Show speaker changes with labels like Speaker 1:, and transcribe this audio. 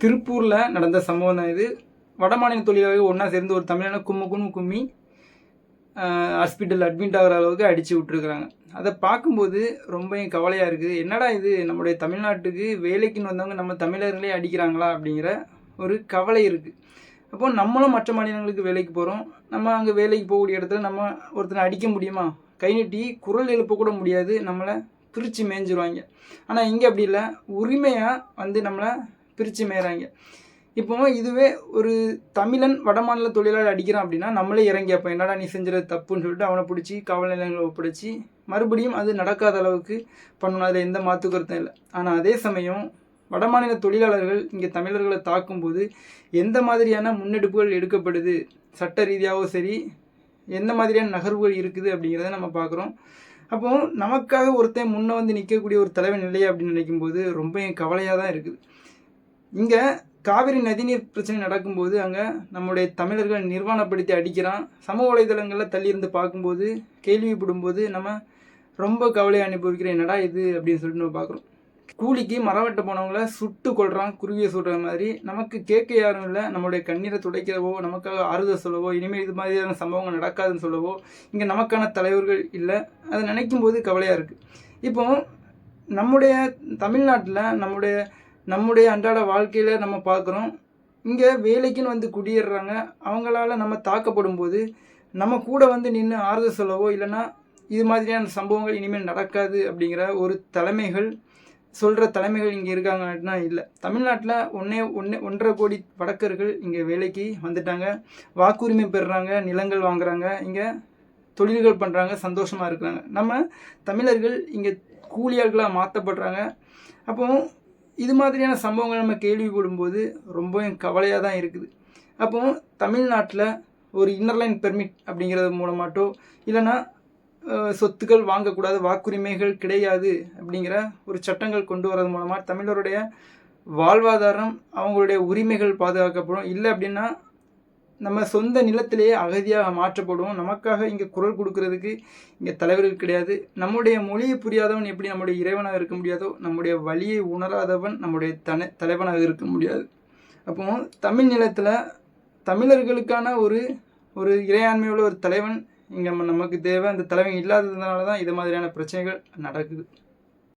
Speaker 1: திருப்பூரில் நடந்த சம்பவம் தான் இது. வடமாநில தொழிலாளர்கள் ஒன்றா சேர்ந்து ஒரு தமிழனை கும்மி ஹாஸ்பிட்டல் அட்மிட் ஆகிற அளவுக்கு அடித்து விட்டுருக்குறாங்க. அதை பார்க்கும்போது ரொம்ப கவலையாக இருக்குது. என்னடா இது, நம்முடைய தமிழ்நாட்டுக்கு வேலைக்குன்னு வந்தவங்க நம்ம தமிழர்களே அடிக்கிறாங்களா அப்படிங்கிற ஒரு கவலை இருக்குது. அப்போது நம்மளும் மற்ற மாநிலங்களுக்கு வேலைக்கு போகிறோம். நம்ம அங்கே வேலைக்கு போகக்கூடிய இடத்துல நம்ம ஒருத்தனை அடிக்க முடியுமா? கை நீட்டி குரல் எழுப்பக்கூட முடியாது, நம்மளை பிரித்து மேய்ஞ்சிருவாங்க. ஆனால் இங்கே அப்படி இல்லை, உரிமையாக நம்மளை பிரித்து மேய்கிறாங்க. இப்போ இதுவே ஒரு தமிழன் வடமாநில தொழிலாளி அடிக்கிறான் அப்படின்னா நம்மளே இறங்கி அப்போ என்னடா நீ செஞ்சுறது தப்புன்னு சொல்லிட்டு அவனை பிடிச்சி காவல் நிலையங்களை ஒப்படைச்சி மறுபடியும் அது நடக்காத அளவுக்கு பண்ணணும். அதில் எந்த மாற்று கருத்தும் இல்லை. ஆனால் அதே சமயம் வடமாநில தொழிலாளர்கள் இங்கே தமிழர்களை தாக்கும்போது எந்த மாதிரியான முன்னெடுப்புகள் எடுக்கப்படுது, சட்ட ரீதியாகவும் சரி எந்த மாதிரியான நகர்வுகள் இருக்குது அப்படிங்கிறத நம்ம பார்க்குறோம். அப்போது நமக்காக ஒருத்தன் முன்னே நிற்கக்கூடிய ஒரு தலைவன் இல்லையா அப்படின்னு நினைக்கும்போது ரொம்ப கவலையாக தான் இருக்குது. இங்கே காவிரி நதிநீர் பிரச்சனை நடக்கும்போது அங்கே நம்முடைய தமிழர்கள் நிர்வாணப்படுத்தி அடிக்கிறான். சமூக வலைதளங்களில் தள்ளியிருந்து பார்க்கும்போது கேள்விப்படும்போது நம்ம ரொம்ப கவலையை அனுபவிக்கிற என்னடா இது அப்படின்னு சொல்லிட்டு நம்ம பார்க்குறோம். கூலிக்கு மரம் வெட்ட போனவங்கள சுட்டு கொள்கிறான், குருவியை சுடுற மாதிரி. நமக்கு கேட்க யாரும் இல்லை, நம்மளுடைய கண்ணீரை துடைக்கிறவோ நமக்காக ஆறுதல் சொல்லவோ இனிமேல் இது மாதிரியான சம்பவங்கள் நடக்காதுன்னு சொல்லவோ இங்கே நமக்கான தலைவர்கள் இல்லை. அதை நினைக்கும் போது கவலையாக இருக்குது. இப்போ நம்முடைய தமிழ்நாட்டில் நம்முடைய அன்றாட வாழ்க்கையில் நம்ம பார்க்குறோம், இங்கே வேலைக்குன்னு குடியேறுறாங்க. அவங்களால நம்ம தாக்கப்படும் போது நம்ம கூட நின்று ஆறுதல் சொல்லவோ இல்லைன்னா இது மாதிரியான சம்பவங்கள் இனிமேல் நடக்காது அப்படிங்கிற ஒரு சொல்கிற தலைமைகள் இங்கே இருக்காங்கன்னா இல்லை. தமிழ்நாட்டில் 1.5 கோடி வடக்கர்கள் இங்கே வேலைக்கு வந்துட்டாங்க, வாக்குரிமை பெறுறாங்க, நிலங்கள் வாங்குறாங்க, இங்கே தொழில்கள் பண்ணுறாங்க, சந்தோஷமாக இருக்கிறாங்க. நம்ம தமிழர்கள் இங்கே கூலியாள்களாக மாற்றப்படுறாங்க. அப்போது இது மாதிரியான சம்பவங்கள் நம்ம கேள்விப்படும்போது ரொம்ப கவலையாக தான் இருக்குது. அப்போது தமிழ்நாட்டில் ஒரு இன்னர்லைன் பெர்மிட் அப்படிங்கிறது மூலமாட்டோ இல்லைன்னா சொத்துக்கள் வாங்கக்கூடாது, வாக்குரிமைகள் கிடையாது அப்படிங்கிற ஒரு சட்டங்கள் கொண்டு வரது மூலமாக தமிழருடைய வாழ்வாதாரம் அவங்களுடைய உரிமைகள் பாதுகாக்கப்படும். இல்லை அப்படின்னா நம்ம சொந்த நிலத்திலேயே அகதியாக மாற்றப்படுவோம். நமக்காக இங்கே குரல் கொடுக்கறதுக்கு இங்கே தலைவர்கள் கிடையாது. நம்முடைய மொழியை புரியாதவன் எப்படி நம்முடைய இறைவனாக இருக்க முடியாதோ நம்முடைய வழியை உணராதவன் நம்முடைய தலைவனாக இருக்க முடியாது. அப்போ தமிழ் நிலத்தில் தமிழர்களுக்கான ஒரு இறையாண்மையுள்ள ஒரு தலைவன் இங்கே நமக்கு தேவை. அந்த தலைவன் இல்லாததுனால தான் இது மாதிரியான பிரச்சனைகள் நடக்குது.